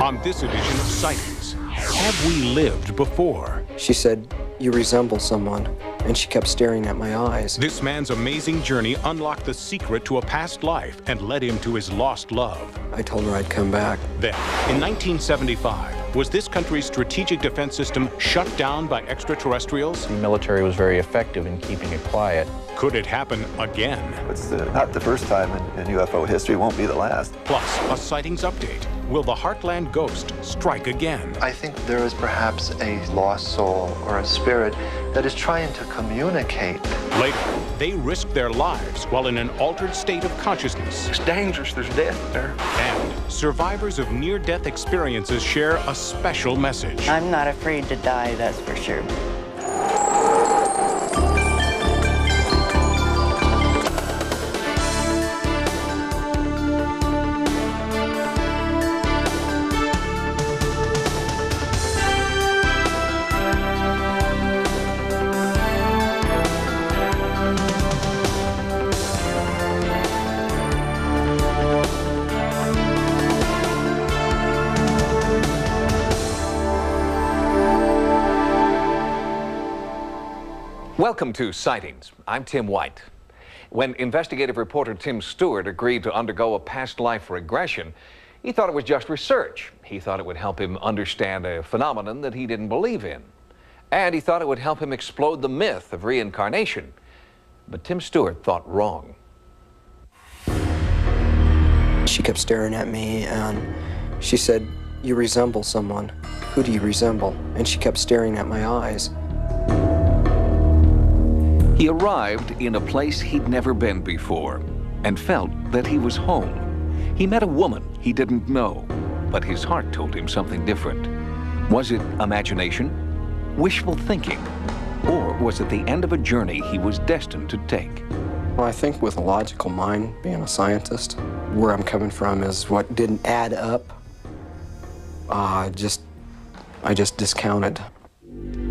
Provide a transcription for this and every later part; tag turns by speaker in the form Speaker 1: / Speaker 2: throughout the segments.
Speaker 1: on this edition of Sightings. Have we lived before?
Speaker 2: She said, "You resemble someone," and she kept staring at my eyes.
Speaker 1: This man's amazing journey unlocked the secret to a past life and led him to his lost love.
Speaker 2: I told her I'd come back.
Speaker 1: Then, in 1975, was this country's strategic defense system shut down by extraterrestrials?
Speaker 3: The military was very effective in keeping it quiet.
Speaker 1: Could it happen again?
Speaker 4: It's not the first time in UFO history, won't be the last.
Speaker 1: Plus, a sightings update. Will the Heartland ghost strike again?
Speaker 5: I think there is perhaps a lost soul or a spirit that is trying to communicate.
Speaker 1: Later, they risk their lives while in an altered state of consciousness.
Speaker 5: It's dangerous, there's death there.
Speaker 1: And survivors of near-death experiences share a special message.
Speaker 6: I'm not afraid to die, that's for sure.
Speaker 7: Welcome to Sightings. I'm Tim White. When investigative reporter Tim Stewart agreed to undergo a past life regression, he thought it was just research. He thought it would help him understand a phenomenon that he didn't believe in. And he thought it would help him explode the myth of reincarnation. But Tim Stewart thought wrong.
Speaker 2: She kept staring at me and she said, "You resemble someone. Who do you resemble?" And she kept staring at my eyes.
Speaker 7: He arrived in a place he'd never been before and felt that he was home. He met a woman he didn't know, but his heart told him something different. Was it imagination, wishful thinking, or was it the end of a journey he was destined to take?
Speaker 2: Well, I think with a logical mind, being a scientist, where I'm coming from is what didn't add up. I just discounted.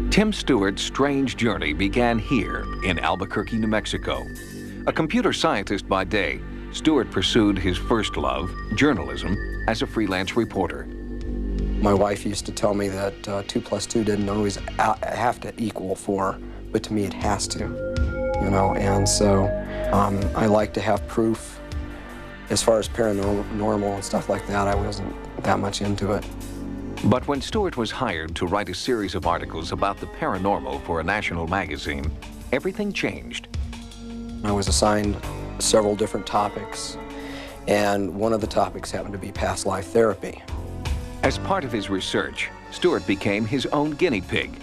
Speaker 7: Tim Stewart's strange journey began here in Albuquerque, New Mexico. A computer scientist by day, Stewart pursued his first love, journalism, as a freelance reporter.
Speaker 2: My wife used to tell me that 2 plus 2 didn't always have to equal 4, but to me it has to, you know, and so I like to have proof. As far as paranormal and stuff like that, I wasn't that much into it.
Speaker 7: But when Stewart was hired to write a series of articles about the paranormal for a national magazine, everything changed.
Speaker 2: I was assigned several different topics, and one of the topics happened to be past life therapy.
Speaker 7: As part of his research, Stewart became his own guinea pig.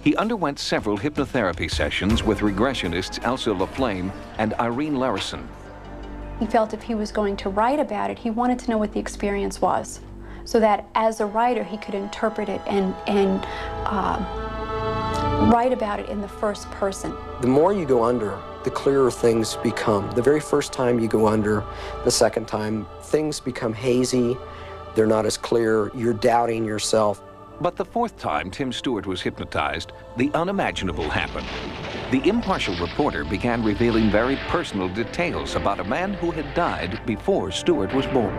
Speaker 7: He underwent several hypnotherapy sessions with regressionists Elsa LaFlame and Irene Larison.
Speaker 8: He felt if he was going to write about it, he wanted to know what the experience was, so that as a writer he could interpret it and write about it in the first person.
Speaker 2: The more you go under, the clearer things become. The very first time you go under, the second time, things become hazy, they're not as clear, you're doubting yourself.
Speaker 7: But the fourth time Tim Stewart was hypnotized, the unimaginable happened. The impartial reporter began revealing very personal details about a man who had died before Stewart was born.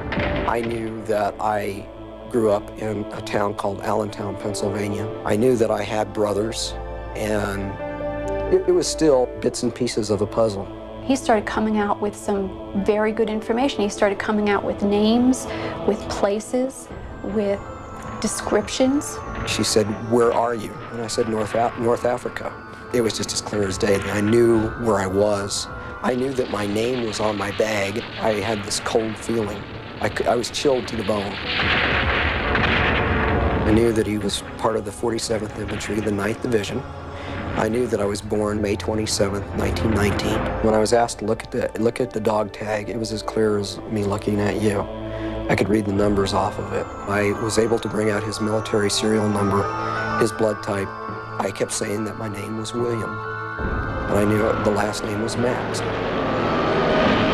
Speaker 2: I knew that I grew up in a town called Allentown, Pennsylvania. I knew that I had brothers, and it was still bits and pieces of a puzzle.
Speaker 8: He started coming out with some very good information. He started coming out with names, with places, with descriptions.
Speaker 2: She said, "Where are you?" And I said, North Africa. It was just as clear as day. I knew where I was. I knew that my name was on my bag. I had this cold feeling. I was chilled to the bone. I knew that he was part of the 47th Infantry, the 9th Division. I knew that I was born May 27th, 1919. When I was asked to look at the dog tag, it was as clear as me looking at you. I could read the numbers off of it. I was able to bring out his military serial number, his blood type. I kept saying that my name was William, and I knew the last name was Max.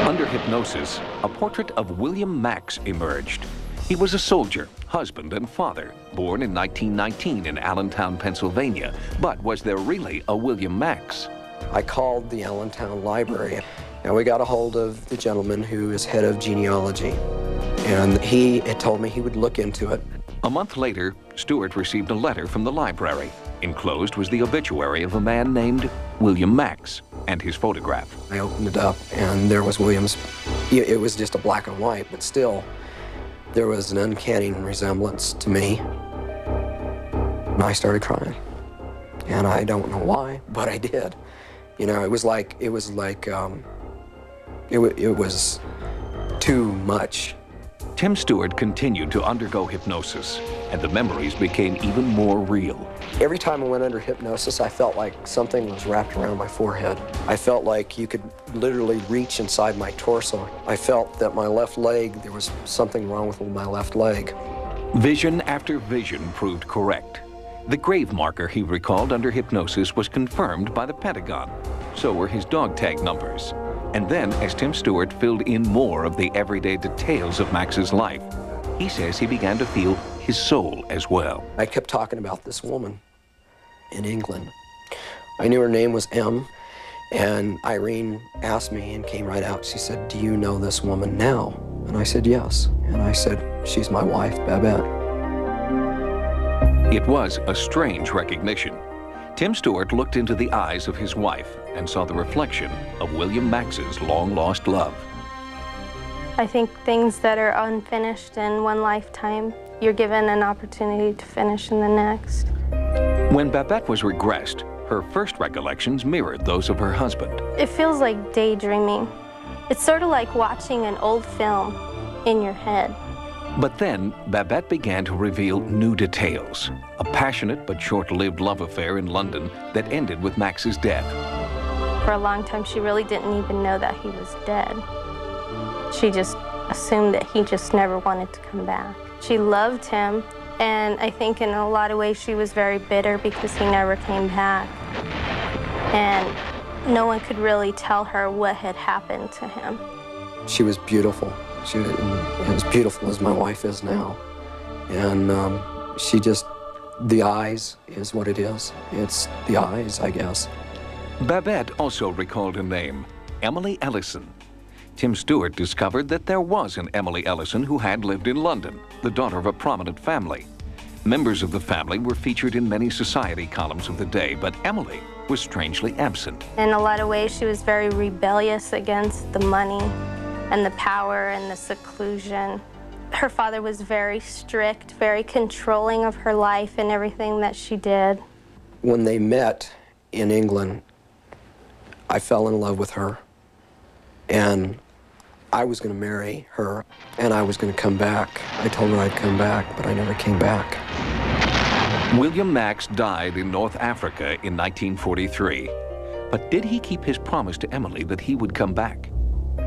Speaker 7: Under hypnosis, a portrait of William Max emerged. He was a soldier, husband, and father, born in 1919 in Allentown, Pennsylvania. But was there really a William Max?
Speaker 2: I called the Allentown Library, and we got a hold of the gentleman who is head of genealogy. And he had told me he would look into it.
Speaker 7: A A month later, Stewart received a letter from the library. Enclosed was the obituary of a man named William Max and his photograph.
Speaker 2: I opened it up, and there was William's. It was just a black and white, but still, there was an uncanny resemblance to me. And I started crying. And I don't know why, but I did. You know, it was too much.
Speaker 7: Tim Stewart continued to undergo hypnosis, and the memories became even more real.
Speaker 2: Every time I went under hypnosis, I felt like something was wrapped around my forehead. I felt like you could literally reach inside my torso. I felt that my left leg, there was something wrong with my left leg.
Speaker 7: Vision after vision proved correct. The grave marker he recalled under hypnosis was confirmed by the Pentagon. So were his dog tag numbers. And then, as Tim Stewart filled in more of the everyday details of Max's life, he says he began to feel his soul as well.
Speaker 2: I kept talking about this woman in England. I knew her name was M, and Irene asked me and came right out. She said, "Do you know this woman now?" And I said, "Yes." And I said, "She's my wife, Babette."
Speaker 7: It was a strange recognition. Tim Stewart looked into the eyes of his wife and saw the reflection of William Max's long-lost love.
Speaker 9: I think things that are unfinished in one lifetime, you're given an opportunity to finish in the next.
Speaker 7: When Babette was regressed, her first recollections mirrored those of her husband.
Speaker 9: It feels like daydreaming. It's sort of like watching an old film in your head.
Speaker 7: But then, Babette began to reveal new details. A passionate but short-lived love affair in London that ended with Max's death.
Speaker 9: For a long time, she really didn't even know that he was dead. She just assumed that he just never wanted to come back. She loved him, and I think in a lot of ways she was very bitter because he never came back. And no one could really tell her what had happened to him.
Speaker 2: She was beautiful. She was as beautiful as my wife is now. And she just, the eyes is what it is. It's the eyes, I guess.
Speaker 7: Babette also recalled a name, Emily Ellison. Tim Stewart discovered that there was an Emily Ellison who had lived in London, the daughter of a prominent family. Members of the family were featured in many society columns of the day, but Emily was strangely absent.
Speaker 9: In a lot of ways, she was very rebellious against the money and the power and the seclusion. Her father was very strict, very controlling of her life and everything that she did.
Speaker 2: When they met in England, I fell in love with her, and I was going to marry her, and I was going to come back. I told her I'd come back, but I never came back.
Speaker 7: William Max died in North Africa in 1943. But did he keep his promise to Emily that he would come back?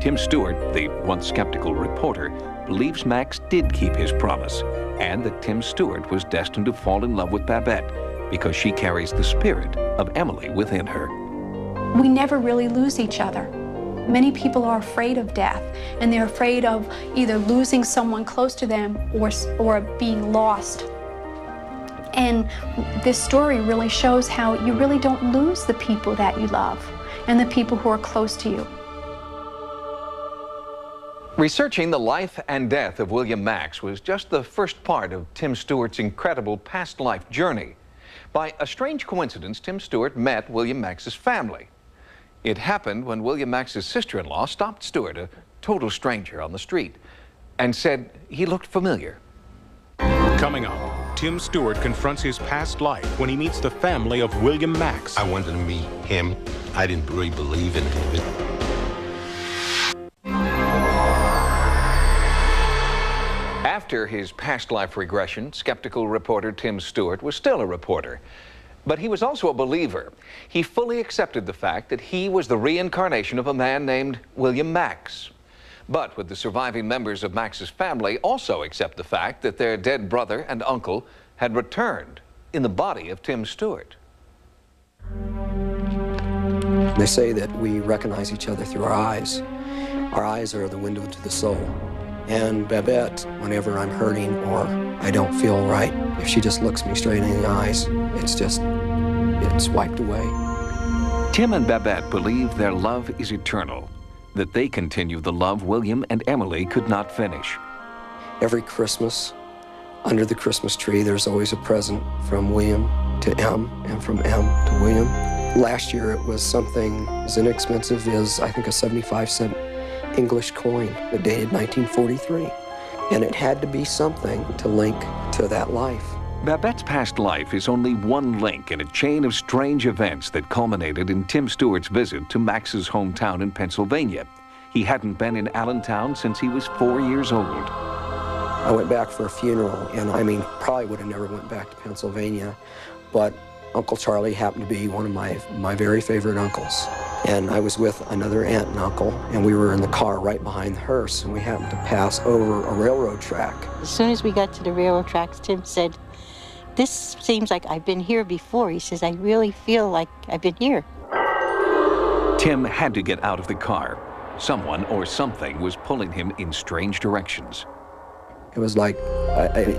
Speaker 7: Tim Stewart, the once skeptical reporter, believes Max did keep his promise, and that Tim Stewart was destined to fall in love with Babette because she carries the spirit of Emily within her.
Speaker 8: We never really lose each other. Many people are afraid of death, and they're afraid of either losing someone close to them or being lost. And this story really shows how you really don't lose the people that you love and the people who are close to you.
Speaker 7: Researching the life and death of William Max was just the first part of Tim Stewart's incredible past life journey. By a strange coincidence, Tim Stewart met William Max's family. It happened when William Max's sister-in-law stopped Stewart, a total stranger, on the street, and said he looked familiar.
Speaker 1: Coming up, Tim Stewart confronts his past life when he meets the family of William Max.
Speaker 10: I wanted to meet him. I didn't really believe in him.
Speaker 7: After his past life regression, skeptical reporter Tim Stewart was still a reporter. But he was also a believer. He fully accepted the fact that he was the reincarnation of a man named William Max. But would the surviving members of Max's family also accept the fact that their dead brother and uncle had returned in the body of Tim Stewart?
Speaker 2: They say that we recognize each other through our eyes. Our eyes are the window to the soul. And Babette, whenever I'm hurting or I don't feel right, if she just looks me straight in the eyes, it's wiped away.
Speaker 7: Tim and Babette believe their love is eternal, that they continue the love William and Emily could not finish.
Speaker 2: Every Christmas, Under the Christmas tree, there's always a present from William to M and from M to William. Last year, it was something as inexpensive as, I think, a 75-cent English coin that dated 1943. And it had to be something to link to that life.
Speaker 7: Babette's past life is only one link in a chain of strange events that culminated in Tim Stewart's visit to Max's hometown in Pennsylvania. He hadn't been in Allentown since he was 4 years old.
Speaker 2: I went back for a funeral, and I mean, probably would have never went back to Pennsylvania, but Uncle Charlie happened to be one of my very favorite uncles. And I was with another aunt and uncle, and we were in the car right behind the hearse, and we happened to pass over a railroad track.
Speaker 11: As soon as we got to the railroad tracks, Tim said, "This seems like I've been here before." He says, "I really feel like I've been here."
Speaker 7: Tim had to get out of the car. Someone or something was pulling him in strange directions.
Speaker 2: It was like,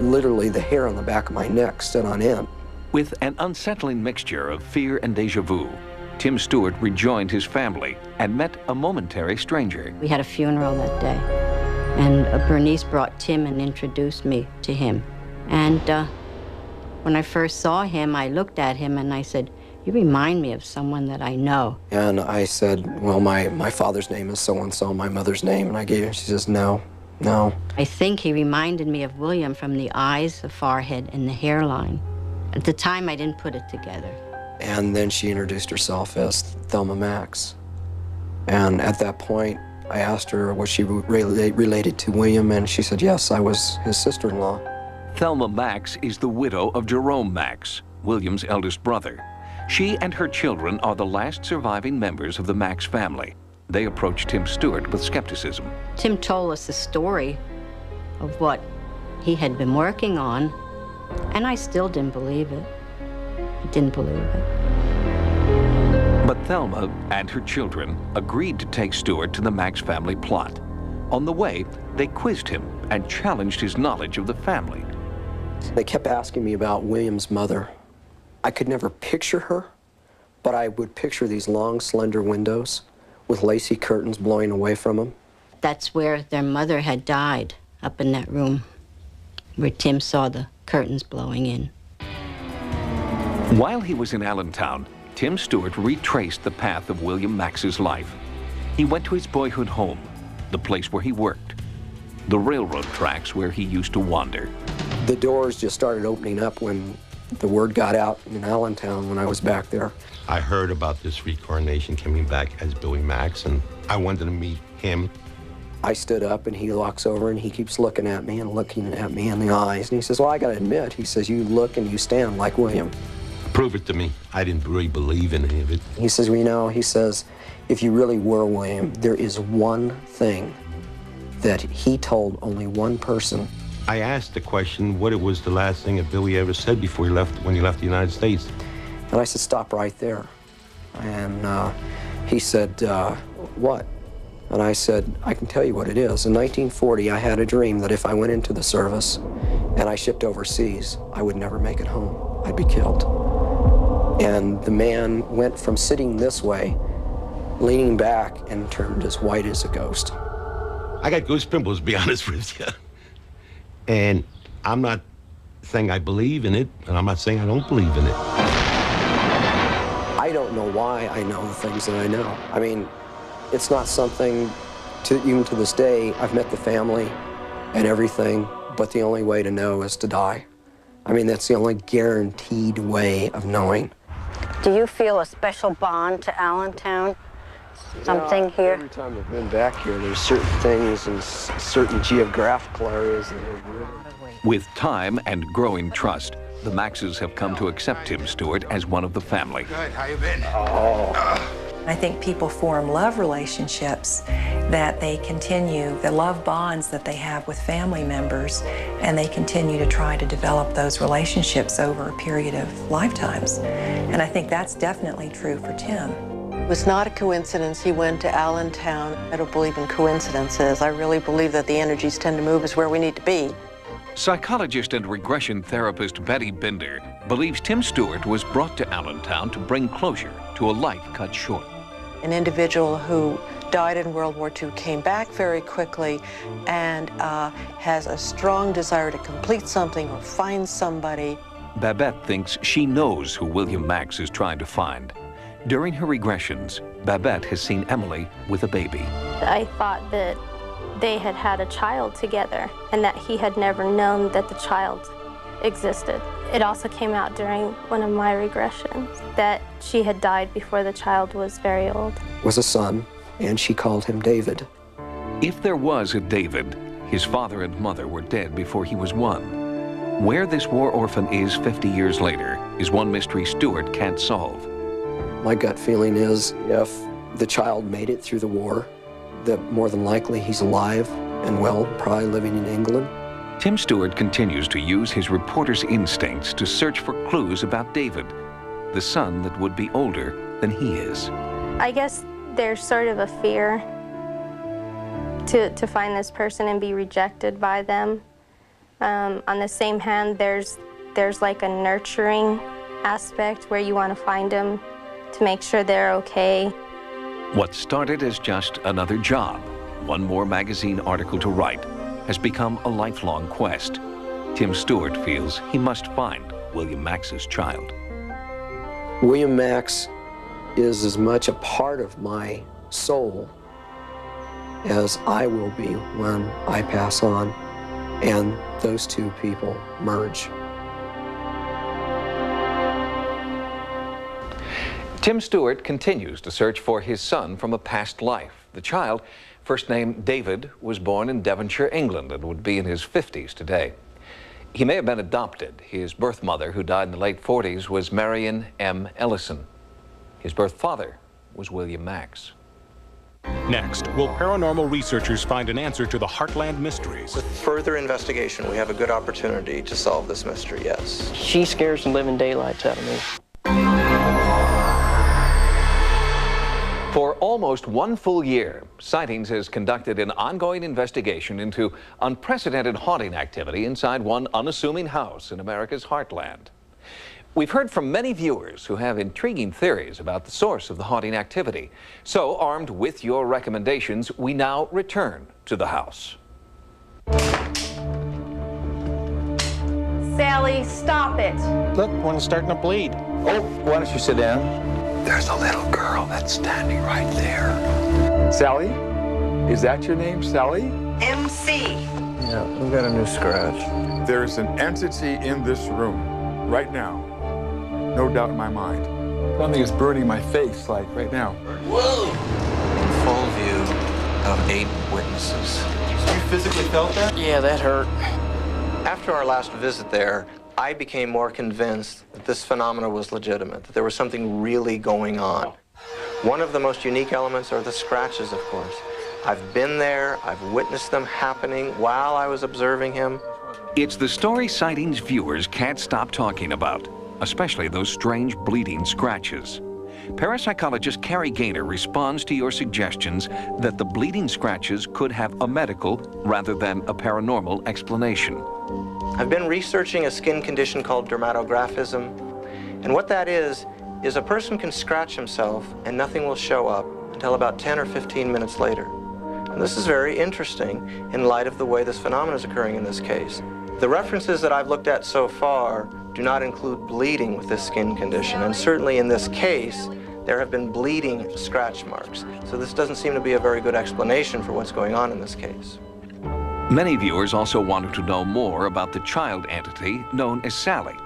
Speaker 2: literally the hair on the back of my neck stood on end.
Speaker 7: With an unsettling mixture of fear and déjà vu, Tim Stewart rejoined his family and met a momentary stranger.
Speaker 11: We had a funeral that day, and Bernice brought Tim and introduced me to him. And when I first saw him, I looked at him and I said, "You remind me of someone that I know."
Speaker 2: And I said, "Well, my father's name is so-and-so, my mother's name," and I gave her, she says, "No. No."
Speaker 11: I think he reminded me of William from the eyes, the forehead, and the hairline. At the time, I didn't put it together.
Speaker 2: And then she introduced herself as Thelma Max. And at that point, I asked her, was she related to William? And she said, yes, I was his sister-in-law.
Speaker 7: Thelma Max is the widow of Jerome Max, William's eldest brother. She and her children are the last surviving members of the Max family. They approached Tim Stewart with skepticism.
Speaker 11: Tim told us the story of what he had been working on, and I still didn't believe it. I didn't believe it.
Speaker 7: But Thelma and her children agreed to take Stewart to the Max family plot. On the way, they quizzed him and challenged his knowledge of the family.
Speaker 2: They kept asking me about William's mother. I could never picture her, but I would picture these long, slender windows with lacy curtains blowing away from them.
Speaker 11: That's where their mother had died, up in that room, where Tim saw the curtains blowing in.
Speaker 7: While he was in Allentown, Tim Stewart retraced the path of William Max's life. He went to his boyhood home, the place where he worked, the railroad tracks where he used to wander.
Speaker 2: The doors just started opening up when the word got out in Allentown when I was back there.
Speaker 10: I heard about this reincarnation coming back as Billy Max, and I wanted to meet him.
Speaker 2: I stood up, and he walks over, and he keeps looking at me and looking at me in the eyes. And he says, well, I got to admit, he says, you look and you stand like William.
Speaker 10: Prove it to me. I didn't really believe in any of it.
Speaker 2: He says, well, you know, he says, if you really were William, there is one thing that he told only one person.
Speaker 10: I asked the question, what it was the last thing that Billy ever said before he left, when he left the United States.
Speaker 2: And I said, stop right there. And he said, what? And I said, I can tell you what it is. In 1940, I had a dream that if I went into the service and I shipped overseas, I would never make it home. I'd be killed. And the man went from sitting this way, leaning back, and turned as white as a ghost.
Speaker 10: I got goose pimples, to be honest with you. And I'm not saying I believe in it, and I'm not saying I don't believe in it.
Speaker 2: I don't know why I know the things that I know. I mean, it's not something, even to this day, I've met the family and everything, but the only way to know is to die. I mean, that's the only guaranteed way of knowing.
Speaker 11: Do you feel a special bond to Allentown? Something here?
Speaker 2: Every time I've been back here, there's certain things and certain geographical areas that are really...
Speaker 7: With time and growing trust, the Maxes have come to accept Tim Stewart as one of the family.
Speaker 12: Good, how you been?
Speaker 13: I think people form love relationships that they continue, the love bonds that they have with family members, and they continue to try to develop those relationships over a period of lifetimes. And I think that's definitely true for Tim.
Speaker 14: It was not a coincidence he went to Allentown. I don't believe in coincidences. I really believe that the energies tend to move us where we need to be.
Speaker 7: Psychologist and regression therapist Betty Binder believes Tim Stewart was brought to Allentown to bring closure to a life cut short.
Speaker 14: An individual who died in World War II, came back very quickly, and has a strong desire to complete something or find somebody.
Speaker 7: Babette thinks she knows who William Max is trying to find. During her regressions, Babette has seen Emily with a baby.
Speaker 9: I thought that they had had a child together and that he had never known that the child existed. It also came out during one of my regressions that she had died before the child was very old.
Speaker 2: Was a son, and she called him David.
Speaker 7: If there was a David, his father and mother were dead before he was 1. Where this war orphan is 50 years later is one mystery Stewart can't solve.
Speaker 2: My gut feeling is if the child made it through the war, that more than likely he's alive and well, probably living in England.
Speaker 7: Tim Stewart continues to use his reporter's instincts to search for clues about David, the son that would be older than he is.
Speaker 9: I guess there's sort of a fear to find this person and be rejected by them. On the same hand, there's like a nurturing aspect where you want to find them to make sure they're okay.
Speaker 7: What started as just another job, one more magazine article to write, has become a lifelong quest. Tim Stewart feels he must find William Max's child.
Speaker 2: William Max is as much a part of my soul as I will be when I pass on, and those two people merge.
Speaker 7: Tim Stewart continues to search for his son from a past life. The child, first named David, was born in Devonshire, England, and would be in his 50s today. He may have been adopted. His birth mother, who died in the late 40s, was Marion M. Ellison. His birth father was William Max.
Speaker 1: Next, will paranormal researchers find an answer to the Heartland mysteries?
Speaker 12: With further investigation, we have a good opportunity to solve this mystery, yes.
Speaker 6: She scares the living daylights out of me.
Speaker 7: For almost 1 full year, Sightings has conducted an ongoing investigation into unprecedented haunting activity inside one unassuming house in America's heartland. We've heard from many viewers who have intriguing theories about the source of the haunting activity. So, armed with your recommendations, we now return to the house.
Speaker 15: Sally, stop it.
Speaker 16: Look, one's starting to bleed.
Speaker 4: Oh, why don't you sit down?
Speaker 17: There's a little girl that's standing right there.
Speaker 18: Sally? Is that your name, Sally?
Speaker 15: MC.
Speaker 4: Yeah, we've got a new scratch.
Speaker 18: There's an entity in this room right now. No doubt in my mind. Something is burning my face, like right now.
Speaker 12: Whoa! In full view of 8 witnesses.
Speaker 17: So you physically felt that?
Speaker 6: Yeah, that hurt.
Speaker 12: After our last visit there, I became more convinced that this phenomena was legitimate, that there was something really going on. One of the most unique elements are the scratches, of course. I've been there, I've witnessed them happening while I was observing him.
Speaker 7: It's the story Sightings viewers can't stop talking about, especially those strange bleeding scratches. Parapsychologist Carrie Gaynor responds to your suggestions that the bleeding scratches could have a medical rather than a paranormal explanation.
Speaker 12: I've been researching a skin condition called dermatographism, and what that is a person can scratch himself and nothing will show up until about 10 or 15 minutes later. And this is very interesting in light of the way this phenomenon is occurring in this case. The references that I've looked at so far do not include bleeding with this skin condition, and certainly in this case, there have been bleeding scratch marks. So this doesn't seem to be a very good explanation for what's going on in this case.
Speaker 7: Many viewers also wanted to know more about the child entity known as Sally.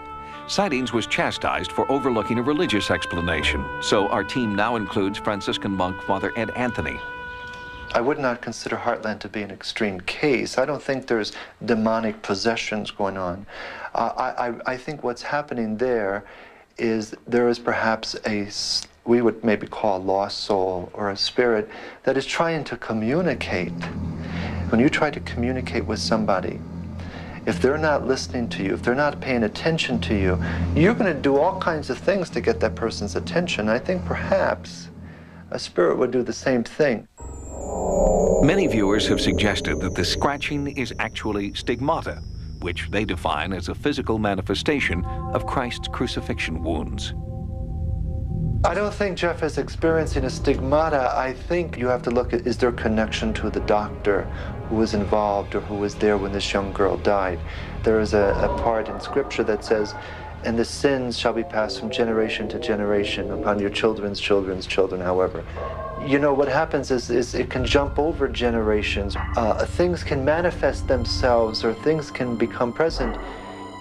Speaker 7: Sightings was chastised for overlooking a religious explanation, so our team now includes Franciscan monk Father Ed Anthony.
Speaker 5: I would not consider Heartland to be an extreme case. I don't think there's demonic possessions going on. I think what's happening there is perhaps we would maybe call a lost soul or a spirit that is trying to communicate. When you try to communicate with somebody, if they're not listening to you, if they're not paying attention to you, you're going to do all kinds of things to get that person's attention. I think perhaps a spirit would do the same thing.
Speaker 7: Many viewers have suggested that the scratching is actually stigmata, which they define as a physical manifestation of Christ's crucifixion wounds.
Speaker 5: I don't think Jeff is experiencing a stigmata. I think you have to look at, is there a connection to the doctor who was involved or who was there when this young girl died? There is a part in scripture that says, and the sins shall be passed from generation to generation upon your children's children's children, however. You know, what happens is it can jump over generations. Things can manifest themselves or things can become present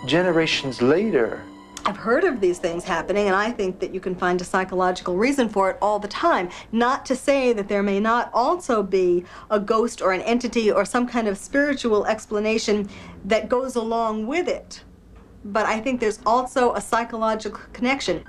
Speaker 5: generations later.
Speaker 19: I've heard of these things happening, and I think that you can find a psychological reason for it all the time. Not to say that there may not also be a ghost or an entity or some kind of spiritual explanation that goes along with it. But I think there's also a psychological connection.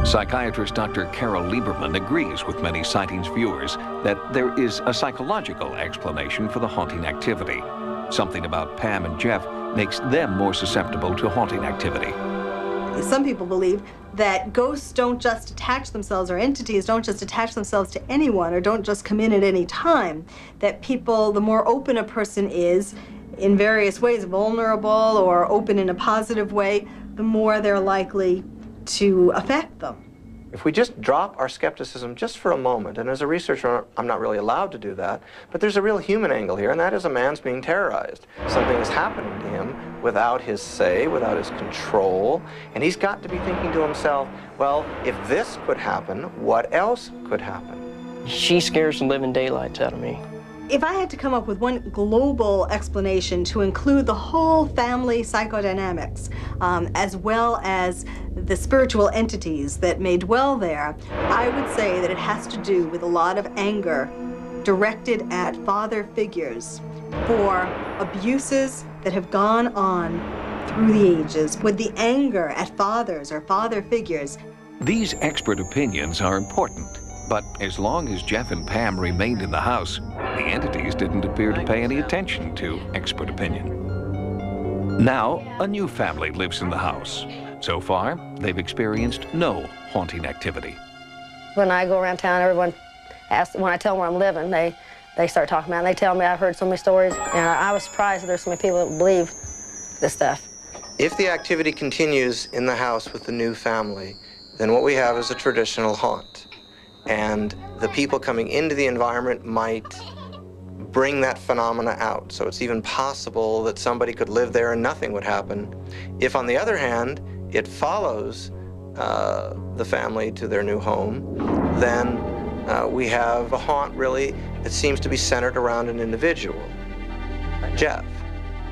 Speaker 7: Psychiatrist Dr. Carol Lieberman agrees with many Sightings viewers that there is a psychological explanation for the haunting activity. Something about Pam and Jeff makes them more susceptible to haunting activity.
Speaker 19: Some people believe that ghosts don't just attach themselves, or entities don't just attach themselves to anyone, or don't just come in at any time. That people, the more open a person is, in various ways, vulnerable or open in a positive way, the more they're likely to affect them.
Speaker 12: If we just drop our skepticism just for a moment, and as a researcher, I'm not really allowed to do that, but there's a real human angle here, and that is a man's being terrorized. Something is happening to him without his say, without his control, and he's got to be thinking to himself, well, if this could happen, what else could happen?
Speaker 6: She scares the living daylights out of me.
Speaker 19: If I had to come up with one global explanation to include the whole family psychodynamics, as well as the spiritual entities that may dwell there, I would say that it has to do with a lot of anger directed at father figures for abuses that have gone on through the ages, with the anger at fathers or father figures.
Speaker 7: These expert opinions are important, but as long as Jeff and Pam remained in the house, the entities didn't appear to pay any attention to expert opinion. Now, a new family lives in the house. So far, they've experienced no haunting activity.
Speaker 20: When I go around town, everyone asks, when I tell them where I'm living, they start talking about it, and they tell me I've heard so many stories, and I was surprised that there's so many people that believe this stuff.
Speaker 12: If the activity continues in the house with the new family, then what we have is a traditional haunt. And the people coming into the environment might bring that phenomena out. So it's even possible that somebody could live there and nothing would happen. If, on the other hand, it follows the family to their new home, then we have a haunt, really, that seems to be centered around an individual. Jeff.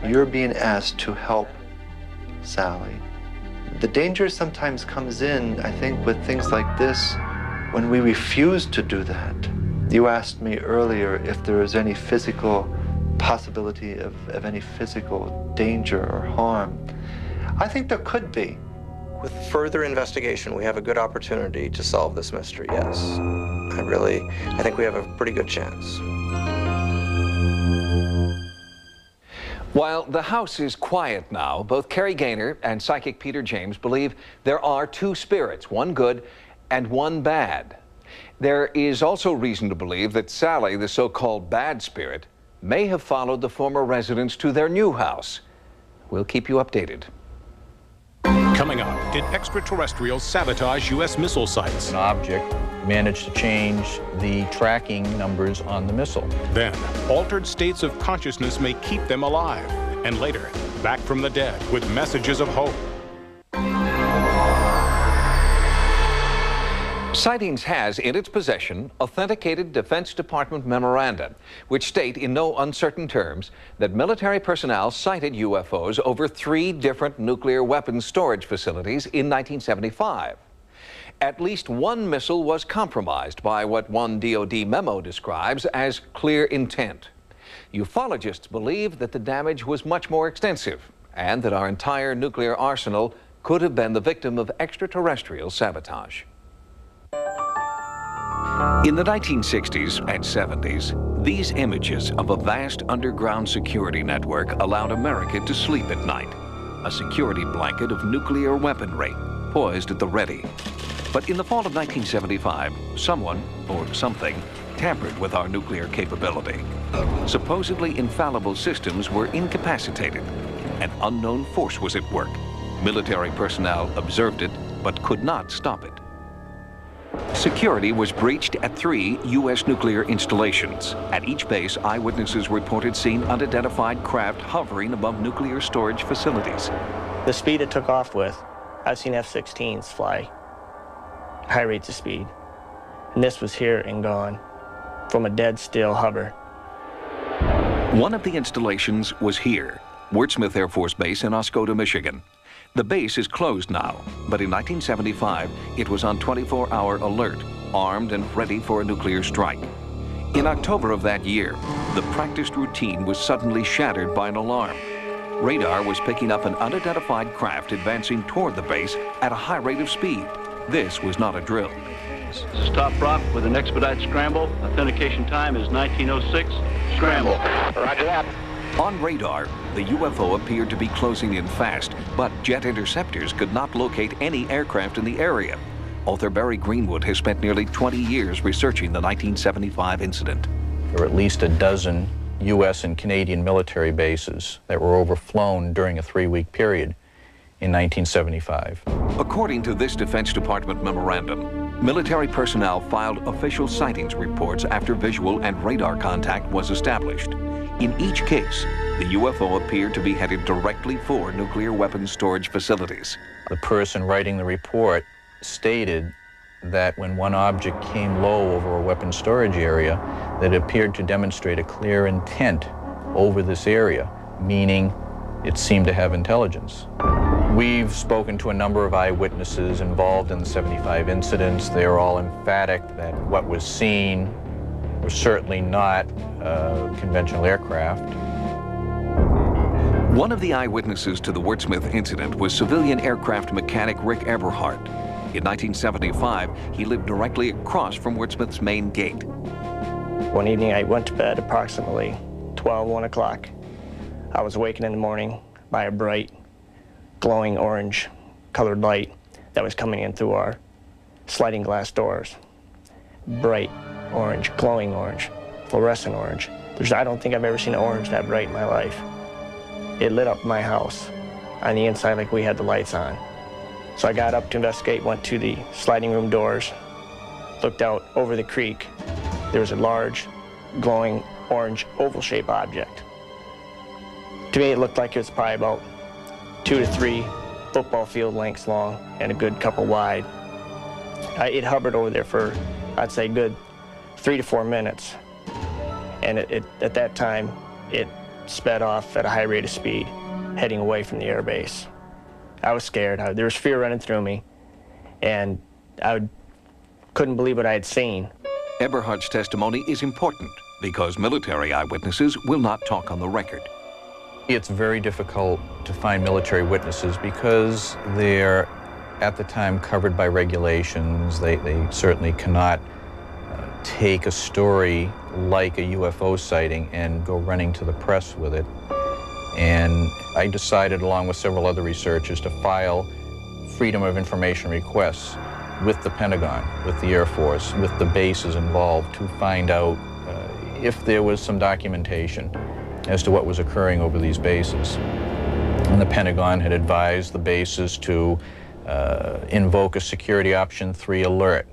Speaker 5: You're being asked to help Sally. The danger sometimes comes in, I think, with things like this, when we refuse to do that. You asked me earlier if there is any physical possibility of any physical danger or harm. I think there could be.
Speaker 12: With further investigation, we have a good opportunity to solve this mystery, yes. I think we have a pretty good chance.
Speaker 7: While the house is quiet now, both Carrie Gaynor and psychic Peter James believe there are two spirits, one good and one bad. There is also reason to believe that Sally, the so-called bad spirit, may have followed the former residents to their new house. We'll keep you updated.
Speaker 1: Coming up, did extraterrestrials sabotage U.S. missile sites?
Speaker 3: An object managed to change the tracking numbers on the missile.
Speaker 1: Then, altered states of consciousness may keep them alive. And later, back from the dead with messages of hope.
Speaker 7: Sightings has in its possession authenticated Defense Department memoranda, which state in no uncertain terms that military personnel sighted UFOs over 3 different nuclear weapons storage facilities in 1975. At least one missile was compromised by what one DoD memo describes as clear intent. Ufologists believe that the damage was much more extensive and that our entire nuclear arsenal could have been the victim of extraterrestrial sabotage. In the 1960s and 70s, these images of a vast underground security network allowed America to sleep at night, a security blanket of nuclear weaponry poised at the ready. But in the fall of 1975, someone, or something, tampered with our nuclear capability. Supposedly infallible systems were incapacitated. An unknown force was at work. Military personnel observed it, but could not stop it. Security was breached at 3 U.S. nuclear installations. At each base, eyewitnesses reported seeing unidentified craft hovering above nuclear storage facilities.
Speaker 6: The speed it took off with, I've seen F-16s fly high rates of speed. And this was here and gone from a dead still hover.
Speaker 7: One of the installations was here, Wurtsmith Air Force Base in Oscoda, Michigan. The base is closed now, but in 1975, it was on 24-hour alert, armed and ready for a nuclear strike. In October of that year, the practiced routine was suddenly shattered by an alarm. Radar was picking up an unidentified craft advancing toward the base at a high rate of speed. This was not a drill.
Speaker 21: This is Top Rock with an expedite scramble. Authentication time is 1906. Scramble. Roger that.
Speaker 7: On radar, the UFO appeared to be closing in fast, but jet interceptors could not locate any aircraft in the area. Author Barry Greenwood has spent nearly 20 years researching the 1975 incident.
Speaker 3: There were at least a dozen U.S. and Canadian military bases that were overflown during a 3-week period in 1975.
Speaker 7: According to this Defense Department memorandum, military personnel filed official sightings reports after visual and radar contact was established. In each case, the UFO appeared to be headed directly for nuclear weapons storage facilities.
Speaker 3: The person writing the report stated that when one object came low over a weapons storage area, that it appeared to demonstrate a clear intent over this area, meaning it seemed to have intelligence. We've spoken to a number of eyewitnesses involved in the 75 incidents. They are all emphatic that what was seen was certainly not conventional aircraft.
Speaker 7: One of the eyewitnesses to the Wurtsmith incident was civilian aircraft mechanic Rick Eberhardt. In 1975, he lived directly across from Wurtsmith's main gate.
Speaker 6: One evening I went to bed approximately 1 o'clock. I was awakened in the morning by a bright, glowing orange colored light that was coming in through our sliding glass doors. Bright orange, glowing orange, fluorescent orange. I don't think I've ever seen an orange that bright in my life. It lit up my house on the inside like we had the lights on. So I got up to investigate, went to the sliding room doors, looked out over the creek. There was a large, glowing orange oval-shaped object. To me, it looked like it was probably about 2 to 3 football field lengths long and a good couple wide. It hovered over there for, I'd say, good 3 to 4 minutes. And at that time, it sped off at a high rate of speed, heading away from the airbase. I was scared. There was fear running through me, and I couldn't believe what I had seen.
Speaker 7: Eberhardt's testimony is important because military eyewitnesses will not talk on the record.
Speaker 3: It's very difficult to find military witnesses because they're, at the time, covered by regulations. They certainly cannot take a story like a UFO sighting and go running to the press with it. And I decided, along with several other researchers, to file Freedom of Information requests with the Pentagon, with the Air Force, with the bases involved to find out if there was some documentation as to what was occurring over these bases. And the Pentagon had advised the bases to invoke a Security Option 3 alert.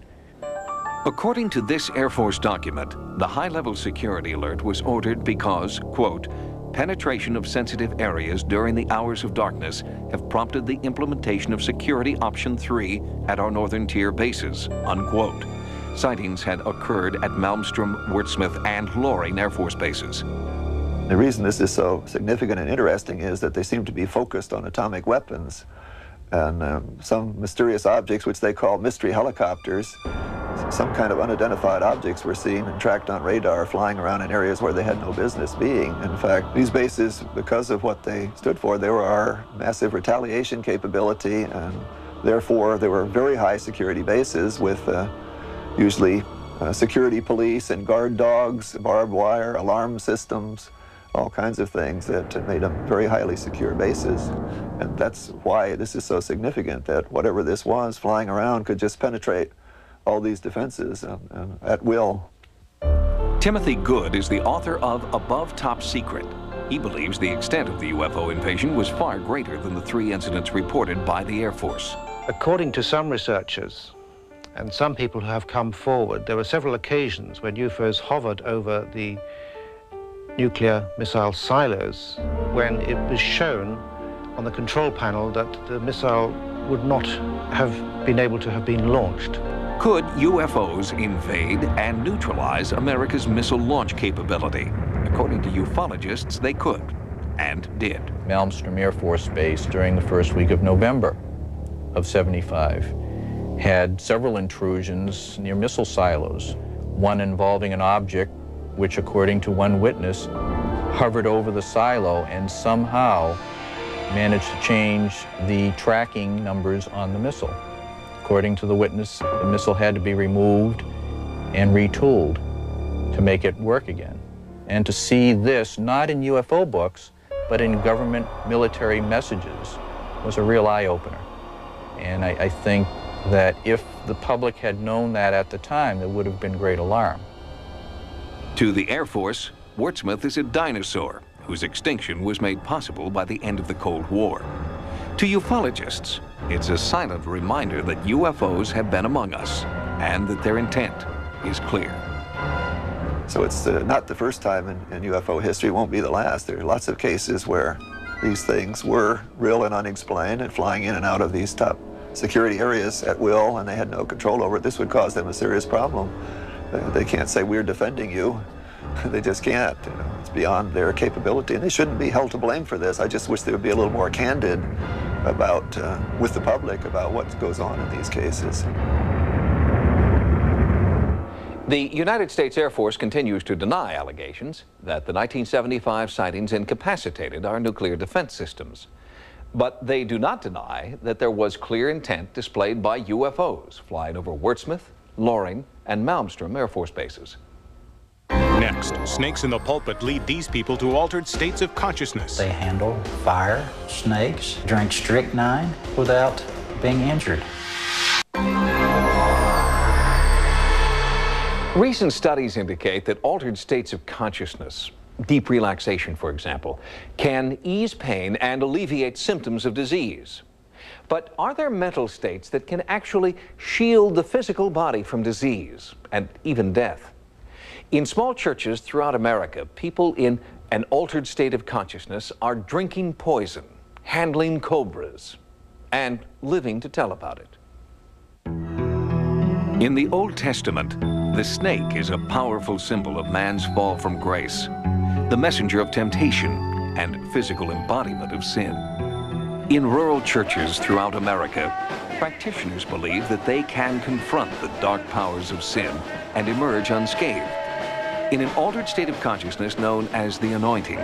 Speaker 7: According to this Air Force document, the high-level security alert was ordered because, quote, penetration of sensitive areas during the hours of darkness have prompted the implementation of Security Option 3 at our northern tier bases, unquote. Sightings had occurred at Malmstrom, Wurtsmith, and Loring Air Force bases.
Speaker 4: The reason this is so significant and interesting is that they seem to be focused on atomic weapons and some mysterious objects, which they call mystery helicopters. Some kind of unidentified objects were seen and tracked on radar flying around in areas where they had no business being. In fact, these bases, because of what they stood for, they were our massive retaliation capability, and therefore they were very high security bases with usually security police and guard dogs, barbed wire, alarm systems, all kinds of things that made them very highly secure bases. And that's why this is so significant, that whatever this was flying around could just penetrate all these defenses at will.
Speaker 7: Timothy Good is the author of Above Top Secret. He believes the extent of the UFO invasion was far greater than the 3 incidents reported by the Air Force.
Speaker 21: According to some researchers,
Speaker 8: and some people who have come forward. There were several occasions when UFOs hovered over the nuclear missile silos when it was shown on the control panel that the missile would not have been able to have been launched.
Speaker 7: Could UFOs invade and neutralize America's missile launch capability? According to ufologists, they could, and did.
Speaker 3: Malmstrom Air Force Base during the first week of November of '75 had several intrusions near missile silos, one involving an object which, according to one witness, hovered over the silo and somehow managed to change the tracking numbers on the missile. According to the witness, the missile had to be removed and retooled to make it work again. And to see this, not in UFO books, but in government military messages, was a real eye-opener. And I think that if the public had known that at the time, there would have been great alarm.
Speaker 7: To the Air Force, Wurtsmith is a dinosaur whose extinction was made possible by the end of the Cold War. To ufologists, it's a silent reminder that UFOs have been among us and that their intent is clear.
Speaker 4: So it's not the first time in UFO history, it won't be the last. There are lots of cases where these things were real and unexplained and flying in and out of these top security areas at will, and they had no control over it. This would cause them a serious problem. They can't say, we're defending you. They just can't. You know, it's beyond their capability, and they shouldn't be held to blame for this. I just wish they would be a little more candid about, with the public, about what goes on in these cases.
Speaker 7: The United States Air Force continues to deny allegations that the 1975 sightings incapacitated our nuclear defense systems. But they do not deny that there was clear intent displayed by UFOs flying over Wurtsmith, Loring, and Malmstrom Air Force bases.
Speaker 1: Next, snakes in the pulpit lead these people to altered states of consciousness.
Speaker 22: They handle fire, snakes, drink strychnine without being injured.
Speaker 7: Recent studies indicate that altered states of consciousness, deep relaxation for example, can ease pain and alleviate symptoms of disease. But are there mental states that can actually shield the physical body from disease and even death? In small churches throughout America, people in an altered state of consciousness are drinking poison, handling cobras, and living to tell about it. In the Old Testament, the snake is a powerful symbol of man's fall from grace, the messenger of temptation and physical embodiment of sin. In rural churches throughout America, practitioners believe that they can confront the dark powers of sin and emerge unscathed. In an altered state of consciousness known as the anointing,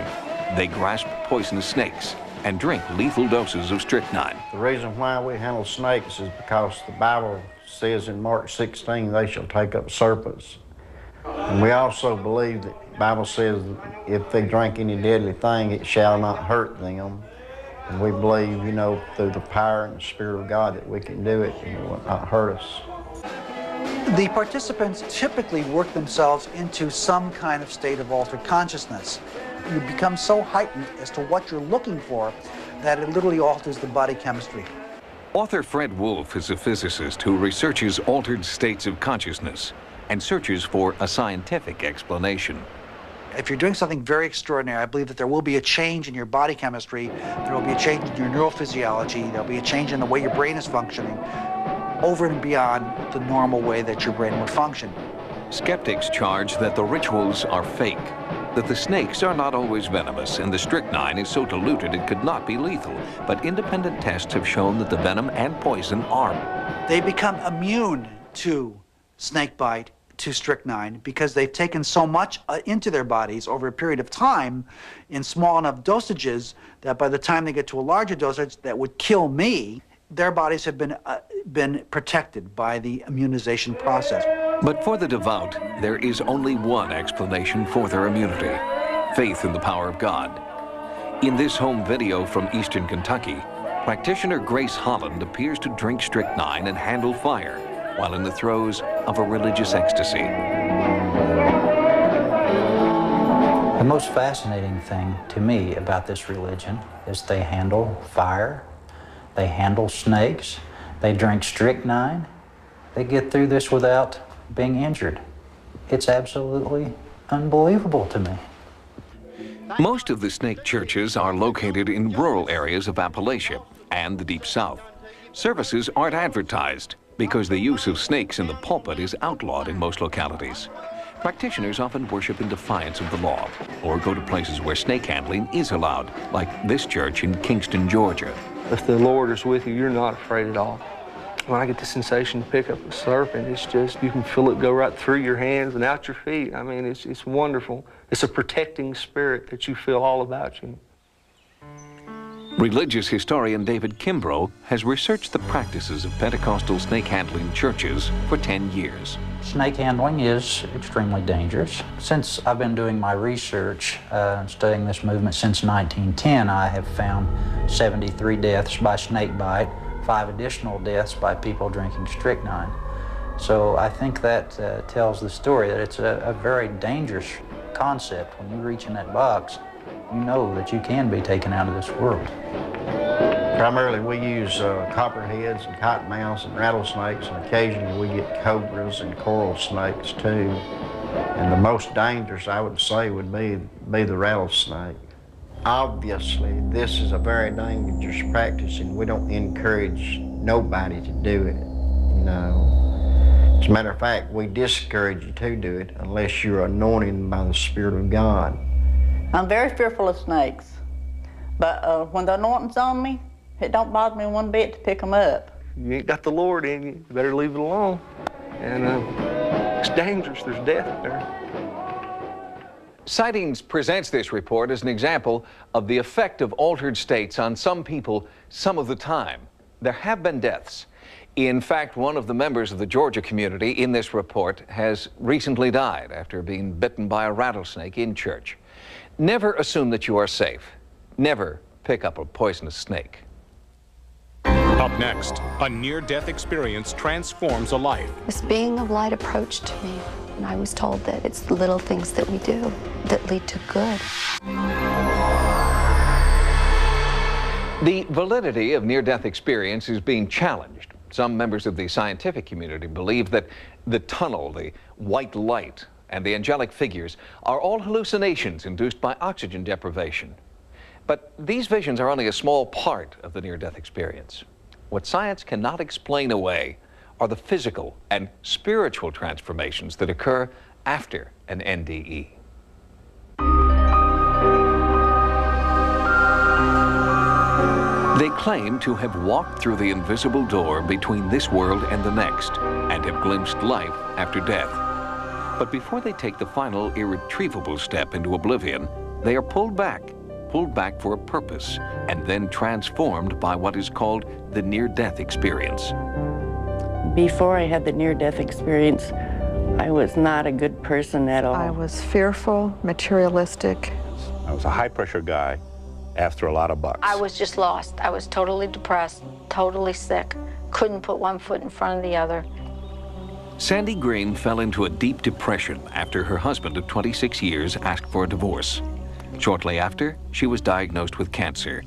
Speaker 7: they grasp poisonous snakes and drink lethal doses of strychnine.
Speaker 8: The reason why we handle snakes is because the Bible says in Mark 16, they shall take up serpents. And we also believe that the Bible says that if they drink any deadly thing, it shall not hurt them. And we believe, you know, through the power and the Spirit of God that we can do it and it will not hurt us.
Speaker 23: The participants typically work themselves into some kind of state of altered consciousness. You become so heightened as to what you're looking for that it literally alters the body chemistry.
Speaker 7: Author Fred Wolf is a physicist who researches altered states of consciousness and searches for a scientific explanation.
Speaker 23: If you're doing something very extraordinary, I believe that there will be a change in your body chemistry, there will be a change in your neurophysiology, there'll be a change in the way your brain is functioning, over and beyond the normal way that your brain would function.
Speaker 7: Skeptics charge that the rituals are fake, that the snakes are not always venomous, and the strychnine is so diluted it could not be lethal. But independent tests have shown that the venom and poison are.
Speaker 23: They become immune to snakebite, to strychnine, because they've taken so much into their bodies over a period of time in small enough dosages that by the time they get to a larger dosage that would kill me, their bodies have been protected by the immunization process.
Speaker 7: But for the devout, there is only one explanation for their immunity: faith in the power of God. In this home video from eastern Kentucky, practitioner Grace Holland appears to drink strychnine and handle fire while in the throes of a religious ecstasy.
Speaker 22: The most fascinating thing to me about this religion is they handle fire, they handle snakes, they drink strychnine, they get through this without being injured. It's absolutely unbelievable to me.
Speaker 7: Most of the snake churches are located in rural areas of Appalachia and the Deep South. Services aren't advertised because the use of snakes in the pulpit is outlawed in most localities. Practitioners often worship in defiance of the law or go to places where snake handling is allowed, like this church in Kingston, Georgia.
Speaker 10: If the Lord is with you, you're not afraid at all. When I get the sensation to pick up a serpent, it's just, you can feel it go right through your hands and out your feet. I mean, it's wonderful. It's a protecting spirit that you feel all about you.
Speaker 7: Religious historian David Kimbrough has researched the practices of Pentecostal snake handling churches for 10 years.
Speaker 22: Snake handling is extremely dangerous. Since I've been doing my research, studying this movement since 1910, I have found 73 deaths by snake bite, 5 additional deaths by people drinking strychnine. So I think that tells the story that it's a very dangerous concept. When you reach in that box, you know that you can be taken out of this world.
Speaker 8: Primarily we use copperheads and cottonmouths and rattlesnakes, and occasionally we get cobras and coral snakes too. And the most dangerous, I would say, would be the rattlesnake. Obviously, this is a very dangerous practice, and we don't encourage nobody to do it, you know. As a matter of fact, we discourage you to do it unless you're anointed by the Spirit of God.
Speaker 11: I'm very fearful of snakes, but when the anointing's on me, it don't bother me one bit to pick them up.
Speaker 10: You ain't got the Lord in you, you better leave it alone. And it's dangerous, there's death there.
Speaker 7: Sightings presents this report as an example of the effect of altered states on some people some of the time. There have been deaths. In fact, one of the members of the Georgia community in this report has recently died after being bitten by a rattlesnake in church. Never assume that you are safe. Never pick up a poisonous snake.
Speaker 1: Up next, a near-death experience transforms a life.
Speaker 13: This being of light approached me, and I was told that it's the little things that we do that lead to good.
Speaker 7: The validity of near-death experience is being challenged. Some members of the scientific community believe that the tunnel, the white light, and the angelic figures are all hallucinations induced by oxygen deprivation. But these visions are only a small part of the near-death experience. What science cannot explain away are the physical and spiritual transformations that occur after an NDE. They claim to have walked through the invisible door between this world and the next and have glimpsed life after death. But before they take the final irretrievable step into oblivion, they are pulled back for a purpose, and then transformed by what is called the near-death experience.
Speaker 24: Before I had the near-death experience, I was not a good person at all.
Speaker 25: I was fearful, materialistic.
Speaker 26: I was a high-pressure guy after a lot of bucks.
Speaker 20: I was just lost. I was totally depressed, totally sick, couldn't put one foot in front of the other.
Speaker 7: Sandy Green fell into a deep depression after her husband of 26 years asked for a divorce. Shortly after, she was diagnosed with cancer.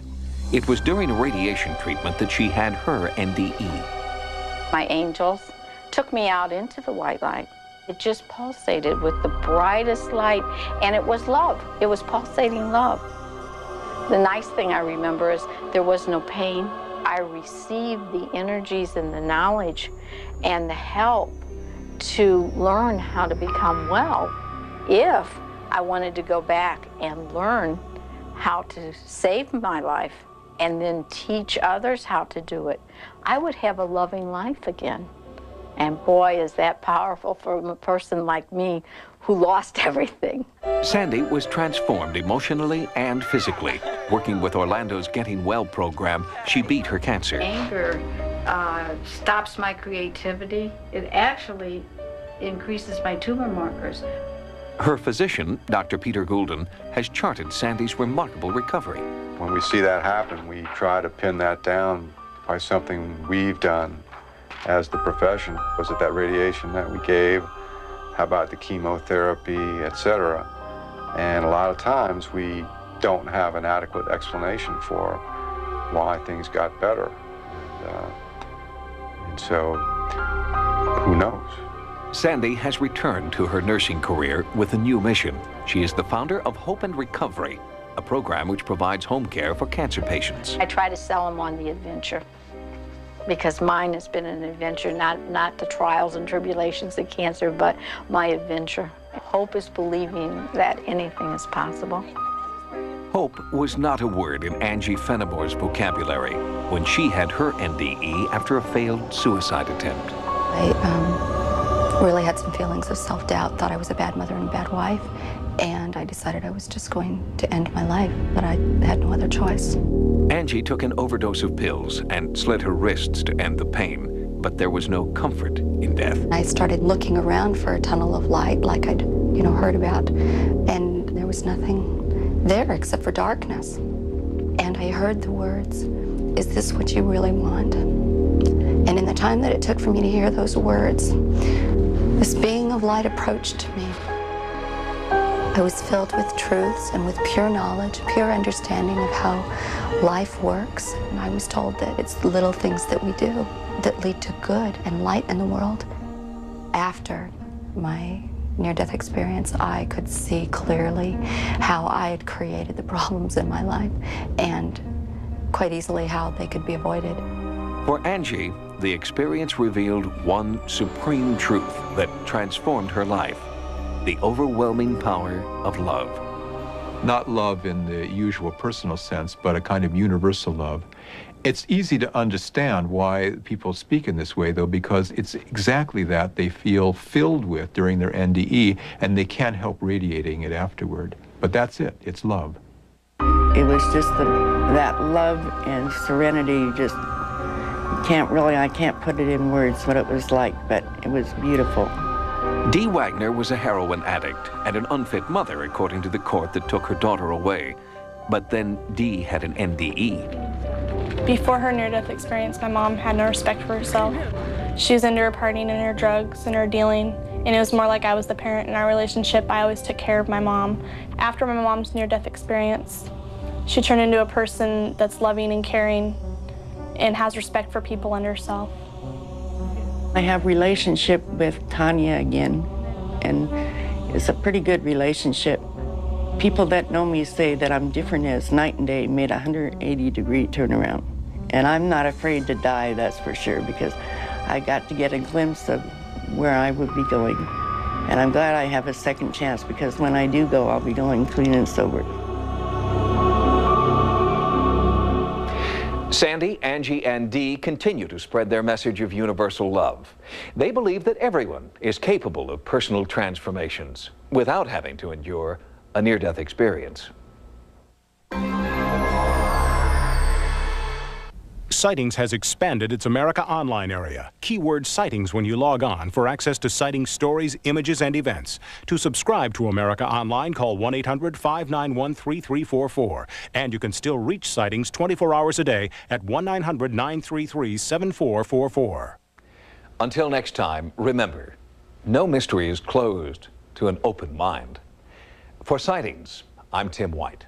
Speaker 7: It was during a radiation treatment that she had her NDE.
Speaker 20: My angels took me out into the white light. It just pulsated with the brightest light, and it was love. It was pulsating love. The nice thing I remember is there was no pain. I received the energies and the knowledge and the help to learn how to become well if I wanted to go back and learn how to save my life and then teach others how to do it. I would have a loving life again. And boy, is that powerful for a person like me who lost everything.
Speaker 7: Sandy was transformed emotionally and physically. Working with Orlando's Getting Well program, she beat her cancer.
Speaker 20: Anger stops my creativity. It actually increases my tumor markers.
Speaker 7: Her physician, Dr. Peter Goulden, has charted Sandy's remarkable recovery.
Speaker 27: When we see that happen, we try to pin that down by something we've done as the profession. Was it that radiation that we gave? How about the chemotherapy, etc.? And a lot of times we don't have an adequate explanation for why things got better. And so, who knows?
Speaker 7: Sandy has returned to her nursing career with a new mission. She is the founder of Hope and Recovery, a program which provides home care for cancer patients.
Speaker 20: I try to sell them on the adventure because mine has been an adventure, not the trials and tribulations of cancer, but my adventure. Hope is believing that anything is possible.
Speaker 7: Hope was not a word in Angie Fenimore's vocabulary when she had her NDE after a failed suicide attempt.
Speaker 13: I really had some feelings of self-doubt, thought I was a bad mother and a bad wife, and I decided I was just going to end my life, but I had no other choice.
Speaker 7: Angie took an overdose of pills and slit her wrists to end the pain, but there was no comfort in death.
Speaker 13: I started looking around for a tunnel of light like I'd, heard about, and there was nothing there except for darkness. And I heard the words, "Is this what you really want?" And in the time that it took for me to hear those words, this being of light approached me. I was filled with truths and with pure knowledge, pure understanding of how life works. And I was told that it's the little things that we do that lead to good and light in the world. After my near-death experience, I could see clearly how I had created the problems in my life and quite easily how they could be avoided.
Speaker 7: For Angie, the experience revealed one supreme truth that transformed her life: the overwhelming power of love.
Speaker 2: Not love in the usual personal sense, but a kind of universal love. It's easy to understand why people speak in this way, though, because it's exactly that they feel filled with during their NDE, and they can't help radiating it afterward. But that's it. It's love.
Speaker 24: It was just that love and serenity, just I can't put it in words what it was like, but it was beautiful.
Speaker 7: Dee Wagner was a heroin addict and an unfit mother, according to the court that took her daughter away. But then Dee had an NDE.
Speaker 9: Before her near-death experience, my mom had no respect for herself. She was into her partying and her drugs and her dealing, and it was more like I was the parent in our relationship. I always took care of my mom. After my mom's near-death experience, she turned into a person that's loving and caring and has respect for people and herself.
Speaker 24: I have a relationship with Tanya again, and it's a pretty good relationship. People that know me say that I'm different as night and day, made a 180-degree turnaround. And I'm not afraid to die, that's for sure, because I got to get a glimpse of where I would be going. And I'm glad I have a second chance, because when I do go, I'll be going clean and sober.
Speaker 7: Sandy, Angie, and Dee continue to spread their message of universal love. They believe that everyone is capable of personal transformations without having to endure a near-death experience.
Speaker 1: Sightings has expanded its America Online area. Keyword Sightings when you log on for access to Sightings stories, images, and events. To subscribe to America Online, call 1-800-591-3344. And you can still reach Sightings 24 hours a day at 1-900-933-7444.
Speaker 7: Until next time, remember, no mystery is closed to an open mind. For Sightings, I'm Tim White.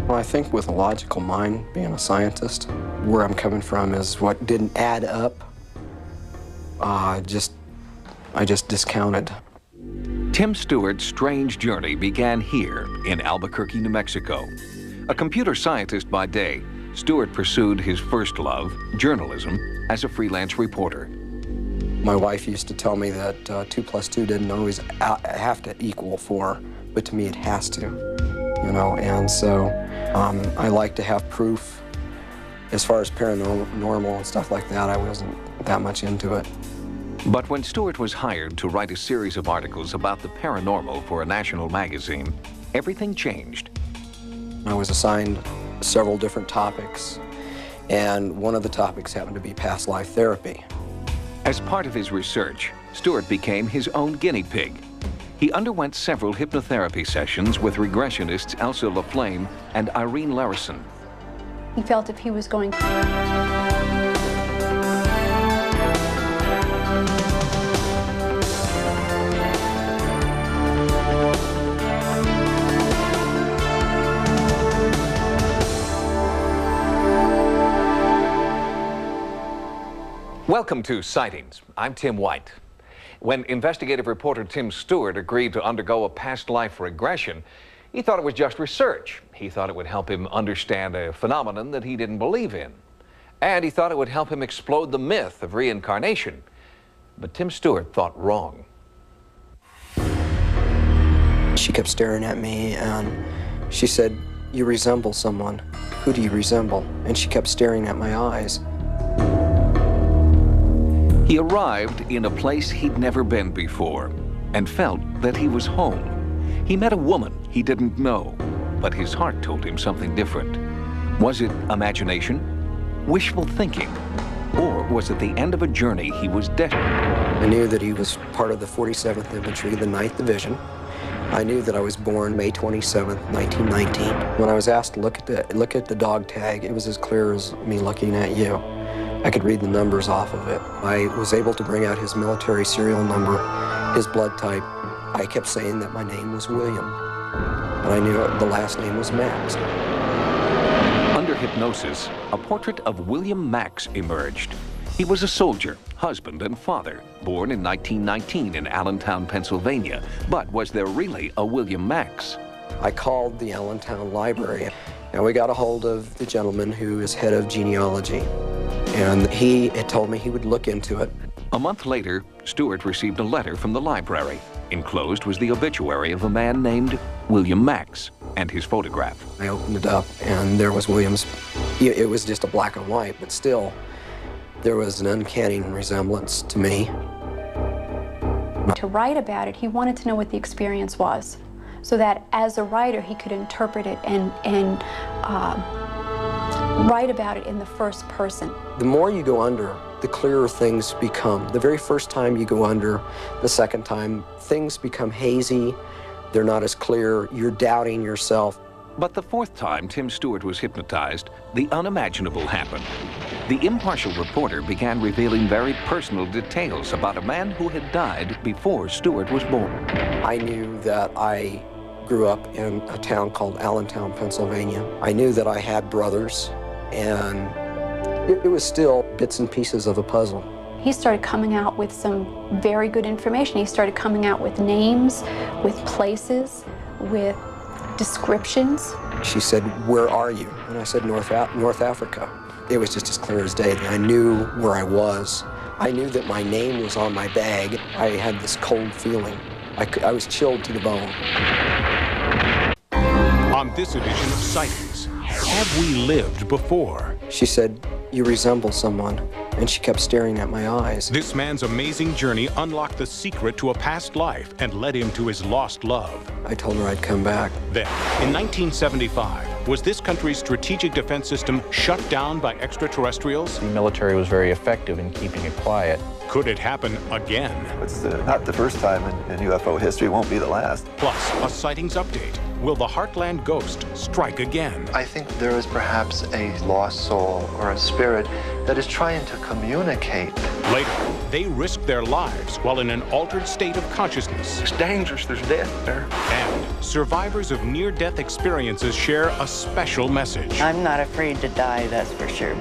Speaker 14: Well, I think with a logical mind, being a scientist, where I'm coming from is what didn't add up. I just discounted.
Speaker 7: Tim Stewart's strange journey began here in Albuquerque, New Mexico. A computer scientist by day, Stewart pursued his first love, journalism, as a freelance reporter.
Speaker 14: My wife used to tell me that 2 + 2 didn't always have to equal 4, but to me it has to, you know, and so I like to have proof. As far as paranormal and stuff like that, I wasn't that much into it.
Speaker 7: But when Stewart was hired to write a series of articles about the paranormal for a national magazine, everything changed.
Speaker 14: I was assigned several different topics, and one of the topics happened to be past life therapy.
Speaker 7: As part of his research, Stewart became his own guinea pig. He underwent several hypnotherapy sessions with regressionists Elsa LaFlame and Irene Larison.
Speaker 5: He felt if he was going
Speaker 7: Welcome to Sightings. I'm Tim White. When investigative reporter Tim Stewart agreed to undergo a past life regression, he thought it was just research. He thought it would help him understand a phenomenon that he didn't believe in. And he thought it would help him explode the myth of reincarnation. But Tim Stewart thought wrong.
Speaker 14: She kept staring at me and she said, "You resemble someone. Who do you resemble?" And she kept staring at my eyes.
Speaker 7: He arrived in a place he'd never been before and felt that he was home. He met a woman he didn't know, but his heart told him something different. Was it imagination, wishful thinking, or was it the end of a journey he was destined?
Speaker 14: I knew that he was part of the 47th Infantry, the 9th Division. I knew that I was born May 27th, 1919. When I was asked to look at the dog tag, it was as clear as me looking at you. I could read the numbers off of it. I was able to bring out his military serial number, his blood type. I kept saying that my name was William, and I knew the last name was Max.
Speaker 7: Under hypnosis, a portrait of William Max emerged. He was a soldier, husband, and father, born in 1919 in Allentown, Pennsylvania. But was there really a William Max?
Speaker 14: I called the Allentown Library, and we got a hold of the gentleman who is head of genealogy. And he had told me he would look into it.
Speaker 7: A month later, Stewart received a letter from the library. Enclosed was the obituary of a man named William Max and his photograph.
Speaker 14: I opened it up and there was William's. It was just a black and white, but still, there was an uncanny resemblance to me.
Speaker 5: to write about it, he wanted to know what the experience was, so that as a writer he could interpret it and write about it in the first person.
Speaker 14: The more you go under, the clearer things become. The very first time you go under, the second time, things become hazy, they're not as clear, you're doubting yourself.
Speaker 7: But the fourth time Tim Stewart was hypnotized, the unimaginable happened. The impartial reporter began revealing very personal details about a man who had died before Stewart was born.
Speaker 14: I knew that I grew up in a town called Allentown, Pennsylvania. I knew that I had brothers, and it was still bits and pieces of a puzzle.
Speaker 5: He started coming out with some very good information. He started coming out with names, with places, with descriptions.
Speaker 14: She said, "Where are you?" And I said, North Africa. It was just as clear as day. I knew where I was. I knew that my name was on my bag. I had this cold feeling. I was chilled to the bone.
Speaker 1: On this edition of Sightings, have we lived before?
Speaker 14: She said, "You resemble someone." And she kept staring at my eyes.
Speaker 1: This man's amazing journey unlocked the secret to a past life and led him to his lost love.
Speaker 14: I told her I'd come back.
Speaker 1: Then, in 1975, was this country's strategic defense system shut down by extraterrestrials?
Speaker 3: The military was very effective in keeping it quiet.
Speaker 1: Could it happen again?
Speaker 4: It's not the first time in UFO history, won't be the last.
Speaker 1: Plus, a sightings update. Will the Heartland ghost strike again?
Speaker 12: I think there is perhaps a lost soul or a spirit that is trying to communicate.
Speaker 1: Later, they risk their lives while in an altered state of consciousness.
Speaker 10: It's dangerous, there's death there.
Speaker 1: And survivors of near-death experiences share a special message.
Speaker 24: I'm not afraid to die, that's for sure.